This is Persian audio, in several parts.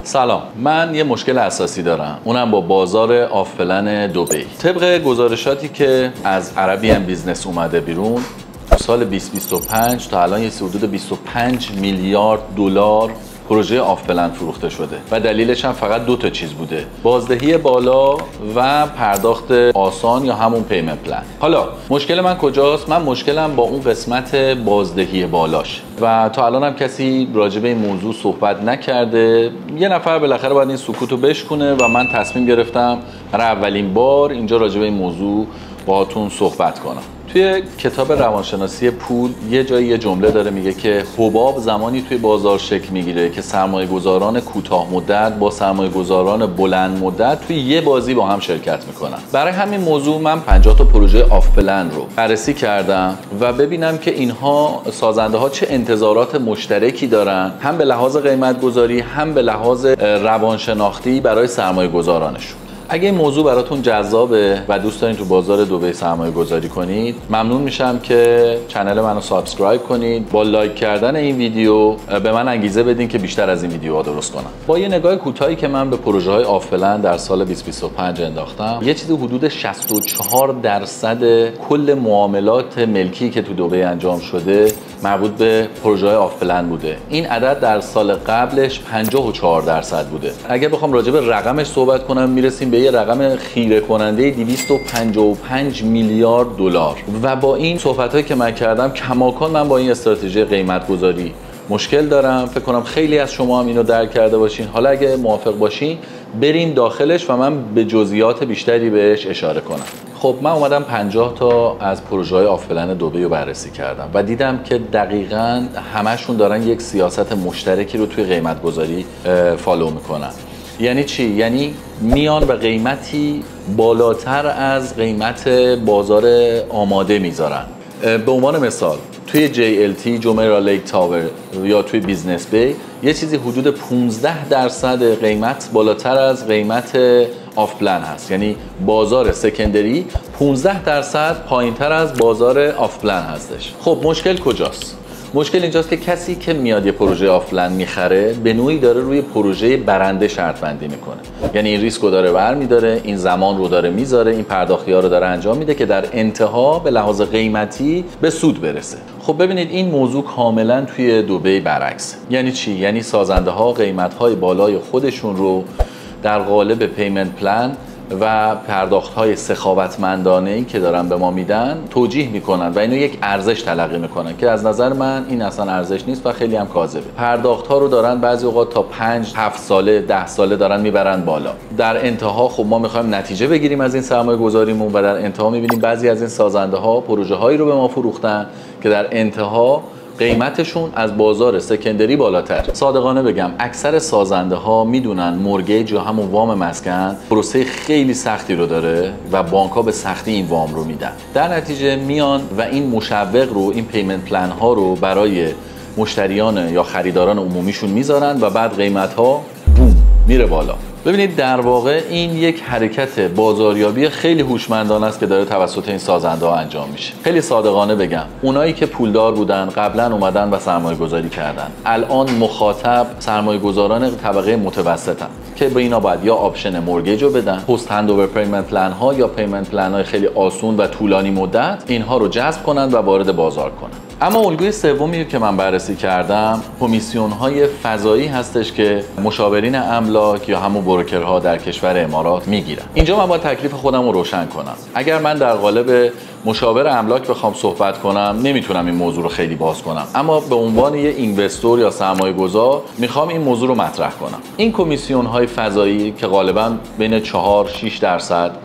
سلام، من یه مشکل اساسی دارم، اونم با بازار آف پلن دبی. طبق گزارشاتی که از عربیان بیزنس اومده بیرون، سال 2025 تا الان یه حدود 25 میلیارد دلار پروژه آف پلن فروخته شده و دلیلش هم فقط دو تا چیز بوده: بازدهی بالا و پرداخت آسان یا همون پیمنت پلن. حالا مشکل من کجاست؟ من مشکلم با اون قسمت بازدهی بالاش و تا الان هم کسی راجع به این موضوع صحبت نکرده. یه نفر بالاخره باید این سکوتو بشکنه و من تصمیم گرفتم برای اولین بار اینجا راجع به این موضوع باهاتون صحبت کنم. توی کتاب روانشناسی پول یه جایی یه جمله داره، میگه که حباب زمانی توی بازار شکل میگیره که سرمایه‌گذاران کوتاه مدت با سرمایه‌گذاران بلند مدت توی یه بازی با هم شرکت میکنن. برای همین موضوع من 50 تا پروژه آف پلن رو بررسی کردم و ببینم که اینها سازنده ها چه انتظارات مشترکی دارن، هم به لحاظ قیمت گذاری هم به لحاظ روانشناختی برای سرمایه‌گذارانشون. اگه این موضوع براتون جذابه و دوست دارین تو بازار دبی سرمایه گذاری کنید، ممنون میشم که کانال منو سابسکرایب کنید. با لایک کردن این ویدیو به من انگیزه بدین که بیشتر از این ویدیوها درست کنم. با یه نگاه کوتاهی که من به پروژه های آف پلن در سال 2025 انداختم، یه چیزی حدود 64% کل معاملات ملکی که تو دبی انجام شده مربوط به پروژه های آف پلن بوده. این عدد در سال قبلش 54% بوده. اگه بخوام راجع به رقمش صحبت کنم، میرسیم به یه رقم خیره کننده 255 میلیارد دلار. و با این صحبتایی که من کردم، کماکان من با این استراتژی قیمت گذاری مشکل دارم. فکر کنم خیلی از شما هم اینو درک کرده باشین. حالا اگه موافق باشین بریم داخلش و من به جزئیات بیشتری بهش اشاره کنم. خب من اومدم 50 تا از پروژه های آف پلن دبی رو بررسی کردم و دیدم که دقیقاً همشون دارن یک سیاست مشترکی رو توی قیمت گذاری فالو میکنن. یعنی چی؟ یعنی میان به قیمتی بالاتر از قیمت بازار آماده میذارن. به عنوان مثال توی JLT جومرا لیک تاور یا توی بیزنس بی یه چیزی حدود 15% قیمت بالاتر از قیمت آف پلن هست. یعنی بازار سکندری 15% پایینتر از بازار آف پلن هستش. خب مشکل کجاست؟ مشکل اینجاست که کسی که میاد یه پروژه آف پلن میخره، به نوعی داره روی پروژه برنده شرط بندی میکنه. یعنی این ریسک رو داره برمیداره، این زمان رو داره میذاره، این پرداختی ها رو داره انجام میده که در انتها به لحاظ قیمتی به سود برسه. خب ببینید این موضوع کاملا توی دبی برعکس. یعنی چی؟ یعنی سازنده ها قیمت های بالای خودشون رو در قالب پیمنت پلن و پرداخت‌های سخاوتمندانه‌ای که دارن به ما میدن توجیه میکنن و اینو یک ارزش تلقی میکنن که از نظر من این اصلا ارزش نیست و خیلی هم کاذبه. پرداخت‌ها رو دارن بعضی اوقات تا 5-7 ساله 10 ساله دارن میبرن بالا. در انتها خب ما میخوایم نتیجه بگیریم از این سرمایه گذاریمون و در انتها میبینیم بعضی از این سازنده ها پروژه هایی رو به ما فروختن که در انتها قیمتشون از بازار سکندری بالاتر. صادقانه بگم اکثر سازنده ها میدونن مورگیج یا همون وام مسکن پروسه خیلی سختی رو داره و بانک ها به سختی این وام رو میدن. در نتیجه میان و این مشوق رو، این پیمنت پلن ها رو برای مشتریان یا خریداران عمومیشون میذارن و بعد قیمت ها بوم میره بالا. ببینید در واقع این یک حرکت بازاریابی خیلی هوشمندانه است که داره توسط این سازنده ها انجام میشه. خیلی صادقانه بگم اونایی که پولدار بودن قبلا اومدن و سرمایه گذاری کردن، الان مخاطب سرمایه گذاران طبقه متوسطن که به اینا باید یا آپشن مورگیج رو بدن، پست هندوور پیمنت پلن ها یا پیمنت پلن های خیلی آسون و طولانی مدت اینها رو جذب کنن و وارد بازار کنن. اما الگوی سومی که من بررسی کردم کمیسیون های فضایی هستش که مشاورین املاک یا همون بروکرها در کشور امارات میگیرن. اینجا من باید تکلیف خودم رو روشن کنم. اگر من در قالب مشاور املاک بخوام صحبت کنم نمیتونم این موضوع رو خیلی باز کنم، اما به عنوان یه اینوستور یا سرمایه گذار میخوام این موضوع رو مطرح کنم. این کمیسیون های فضایی که غالبا بین 4-6%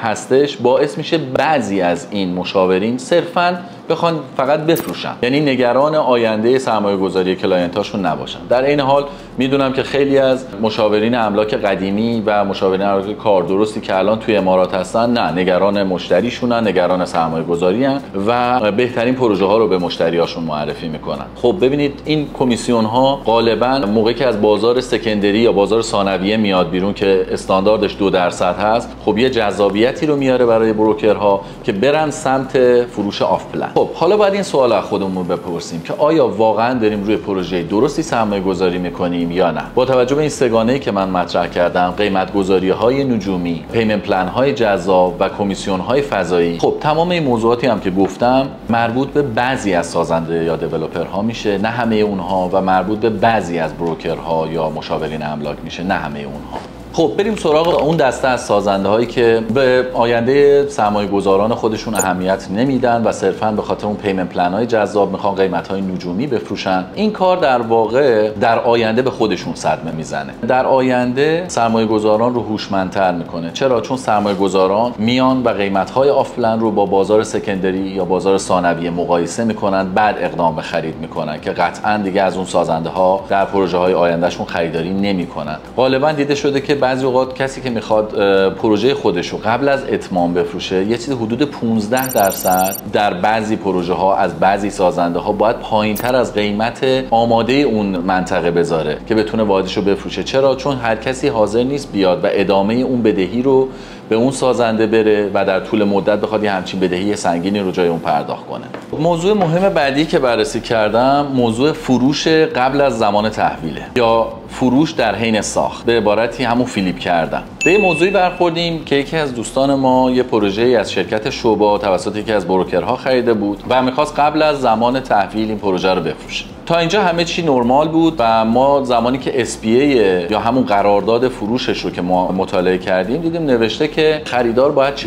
هستش باعث میشه بعضی از این مشاورین صرفاً بخوان فقط بفروشن، یعنی نگران آینده سرمایه گذاری کلاینتاشون نباشن. در این حال میدونم که خیلی از مشاورین املاک قدیمی و مشاورین املاک کاردرستی که الان توی امارات هستن نه، نگران مشتریشونن، نگران سرمایه گذاری هستن و بهترین پروژه ها رو به مشتریاشون معرفی میکنن. خب ببینید این کمیسیون ها غالبا موقعی که از بازار سکندری یا بازار ثانویه میاد بیرون که استانداردش 2% هست، خب یه جذابیتی رو میاره برای بروکرها که برن سمت فروش آف پلن. خب حالا باید این سوال از خودمون بپرسیم که آیا واقعا داریم روی پروژه درستی سرمایه گذاری میکنیم یا نه. با توجه به این سگانه‌ای که من مطرح کردم، قیمت گذاری‌های نجومی، پیمنت پلن‌های جذاب و کمیسیون‌های فضایی، خب تمام این موضوعاتی هم که گفتم مربوط به بعضی از سازنده یا دیولپرها میشه، نه همه اونها، و مربوط به بعضی از بروکرها یا مشاورین املاک میشه، نه همه اونها. خب بریم سراغ اون دسته از سازنده هایی که به آینده سرمایه گذاران خودشون اهمیت نمیدن و صرفاً به خاطر اون پیمنت پلن های جذاب میخوان قیمت های نجومی بفروشن. این کار در واقع در آینده به خودشون صدمه میزنه. در آینده سرمایه گذاران رو هوشمندتر میکنه. چرا؟ چون سرمایه گذاران میان و قیمت های آف پلن رو با بازار سکندری یا بازار ثانویه مقایسه میکنن، بعد اقدام به خرید میکنن که قطعاً دیگه از اون سازنده ها در پروژه های آیندهشون خریداری نمیکنن. غالباً دیده شده که بعضی اوقات کسی که میخواد پروژه خودش رو قبل از اتمام بفروشه، یه چیز حدود 15% در بعضی پروژه ها از بعضی سازنده ها باید پایینتر از قیمت آماده اون منطقه بذاره که بتونه واردش رو بفروشه. چرا؟ چون هر کسی حاضر نیست بیاد و ادامه اون بدهی رو به اون سازنده بره و در طول مدت بخواد یه همچین بدهی سنگینی رو جای اون پرداخت کنه. موضوع مهم بعدی که بررسی کردم موضوع فروش قبل از زمان تحویله یا فروش در حین ساخت، به عبارتی همون فیلیپ کردن. به این موضوعی برخوردیم که یکی از دوستان ما یه پروژه‌ای از شرکت شوبا توسط یکی از بروکرها خریده بود و می‌خواست قبل از زمان تحویل این پروژه رو بفروشه. تا اینجا همه چی نرمال بود و ما زمانی که SPA یا همون قرارداد فروشش رو که ما مطالعه کردیم دیدیم نوشته که خریدار باید 40%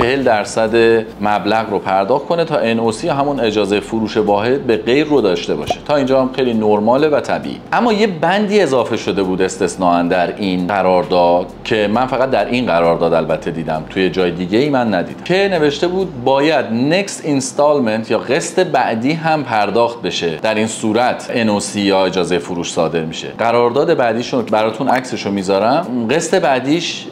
مبلغ رو پرداخت کنه تا NOC یا همون اجازه فروش واحد به غیر رو داشته باشه. تا اینجا هم خیلی نرماله و طبیعی. اما یه بندی اضافه شده بود استثناءً در این قرارداد که من فقط در این قرارداد البته دیدم، توی جای دیگه ای من ندیدم، که نوشته بود باید next installment یا قسط بعدی هم پرداخت بشه. در این صورت NOC یا اجازه فروش صادر میشه. قرارداد بعدیشو براتون عکسشو میذارم. قسط بعدیش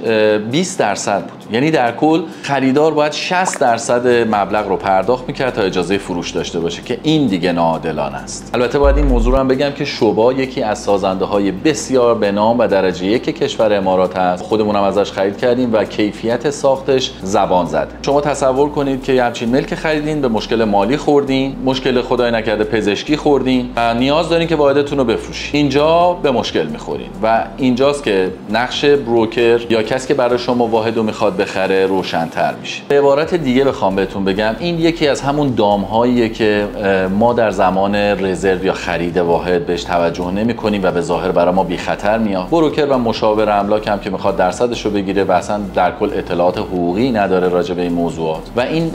20% بود. یعنی در کل خریدار باید 60% مبلغ رو پرداخت میکرد تا اجازه فروش داشته باشه که این دیگه ناعادلانه است. البته باید این موضوع رو هم بگم که شوبا یکی از سازنده‌های بسیار به نام و درجه یک کشور امارات هست. خودمون هم ازش خرید کردیم و کیفیت ساختش زبان زده. شما تصور کنید که همچین ملک خریدین، به مشکل مالی خوردین، مشکل خدای نکرده پزشکی خوردین و نیاز دارین که واحدتون رو بفروشین. اینجا به مشکل میخورین و اینجاست که نقش بروکر یا کسی که برای شما واحد رو میخواد بخره روشن‌تر میشه. به عبارت دیگه بخوام بهتون بگم، این یکی از همون دام‌هاییه که ما در زمان رزرو یا خرید واحد بهش توجه نمی‌کنیم و به ظاهر برای ما بی خطر میاد. بروکر و مشاور املاک هم که میخواد درصدش رو بگیره و اصلا در کل اطلاعات حقوقی نداره راجع به این موضوعات و این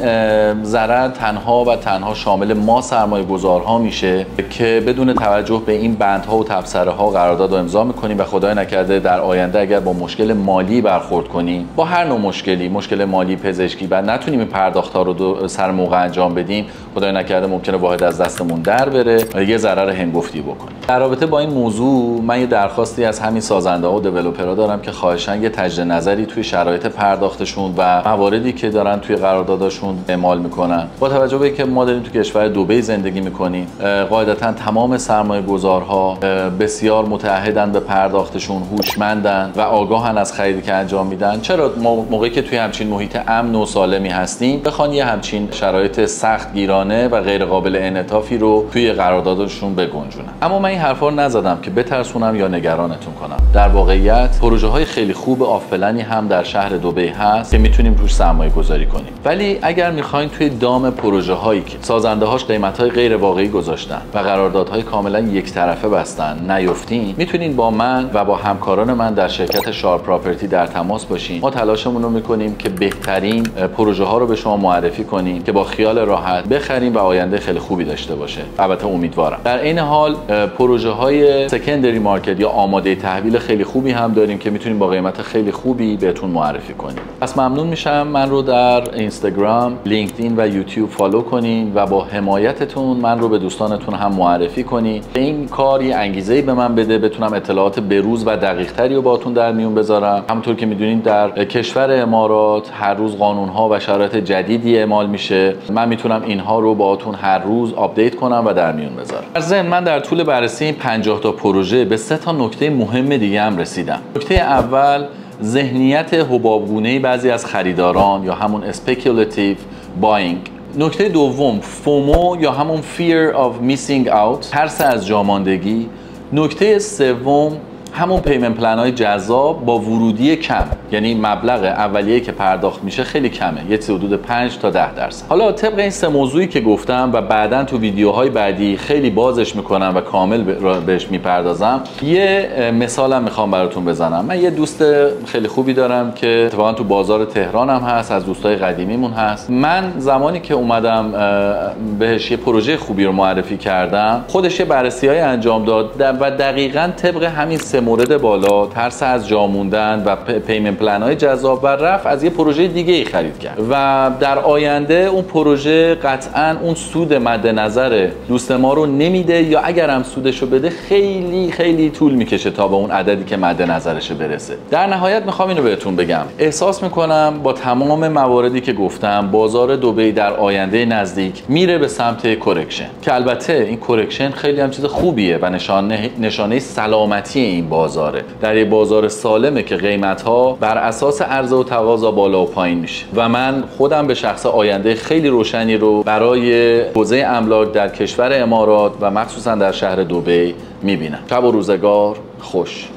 ضرر تنها و تنها شامل ما سرمایه‌گذارها میشه که بدون توجه به این بندها و تبصره‌ها قرارداد رو امضا می‌کنیم و خدای نکرده در آینده اگر با مشکل مالی برخورد کنیم، با هر نوع مشکلی، مشکل مالی، پزشکی، و نتونیم این پرداخت‌ها رو سر موقع انجام بدیم، خدای نکرده ممکنه واحد از دستمون در بره و یه ضرر هنگفتی بکنیم. در رابطه با این موضوع من یه درخواستی از همین سازنده‌ها و دیولپرها دارم که خواهشاً یه تجدید نظری توی شرایط پرداختشون و مواردی که دارن توی قرارداداشون اعمال میکنن. با توجه به اینکه ما داریم توی کشور دبی زندگی میکنیم، قاعدتاً تمام سرمایه‌گذارها بسیار متعهدن به پرداختشون، هوشمندن و آگاهن از خریدی که انجام میدن. چرا ما موقعی که توی همچین محیط امن و سالمی هستیم بخوان یه همچین شرایط سخت گیرانه و غیر قابل انعطافی رو توی قراردادشون بگنجونن؟ اما من این حرفا رو نزدم که بترسونم یا نگرانتون کنم. در واقعیت پروژه های خیلی خوب آف پلنی هم در شهر دبی هست که میتونیم روش سرمایه گذاری کنیم. ولی اگر میخواین توی دام پروژه هایی که سازنده هاش قیمت های غیر واقعی گذاشتن و قراردادهای کاملا یک طرفه بستن نیفتین، میتونین با من و با همکاران من در شرکت شارپ پراپرتی در تماس باشین. ما تلاشمون رو میکنیم که بهترین پروژه ها رو به شما معرفی کنیم که با خیال راحت بخریم و آینده خیلی خوبی داشته باشه. البته امیدوارم. در این حال پروژه های سکندری مارکت یا آماده تحویل خیلی خوبی هم داریم که میتونیم با قیمت خیلی خوبی بهتون معرفی کنیم. پس ممنون میشم من رو در اینستاگرام، لینکدین و یوتیوب فالو کنین و با حمایتتون من رو به دوستانتون هم معرفی کنین. این کار یه انگیزه‌ای به من بده بتونم اطلاعات بروز و دقیق‌تری رو باهاتون در میون بذارم. همونطور که میدونید در کشور امارات هر روز قانون‌ها و شرایط جدیدی اعمال میشه. من میتونم اینها رو باهاتون هر روز آپدیت کنم و در میون بذارم. در ضمن من در طول بررسی این 50 تا پروژه به 3 تا نکته مهم دیگه هم رسیدم. نکته اول، ذهنیت حبابگونه‌ای بعضی از خریداران یا همون اسپیکولاتیو بایینگ نکته دوم فومو یا همون fear of missing out، ترس از جاماندگی. نکته سوم همون پیمنت پلن های جذاب با ورودی کم، یعنی مبلغ اولیه‌ای که پرداخت میشه خیلی کمه، یه چیز حدود 5 تا 10%. حالا طبق این سه موضوعی که گفتم و بعداً تو ویدیوهای بعدی خیلی بازش میکنم و کامل بهش میپردازم، یه مثالم میخوام براتون بزنم. من یه دوست خیلی خوبی دارم که اتفاقا تو بازار تهران هم هست، از دوستای قدیمیمون هست. من زمانی که اومدم بهش یه پروژه خوبی رو معرفی کردم، خودش یه بررسی‌های انجام داد و دقیقاً طبق همین سه مورد بالا، ترس از جا موندن و پیمنت پلن های جذاب و رفت از یه پروژه دیگه ای خرید کرد و در آینده اون پروژه قطعاً اون سود مد نظر دوست ما رو نمیده، یا اگر هم سودش رو بده خیلی خیلی طول میکشه تا به اون عددی که مد نظرش برسه. در نهایت میخوام اینو بهتون بگم، احساس میکنم با تمام مواردی که گفتم بازار دبی در آینده نزدیک میره به سمت کرکشن، که البته این کرکشن خیلی هم چیز خوبیه و نشانه سلامتی این بازاره. در یه بازار سالمه که قیمت‌ها بر اساس عرضه و تقاضا بالا و پایین میشه و من خودم به شخص آینده خیلی روشنی رو برای حوزه املاک در کشور امارات و مخصوصا در شهر دبی میبینم. شب و روزگار خوش.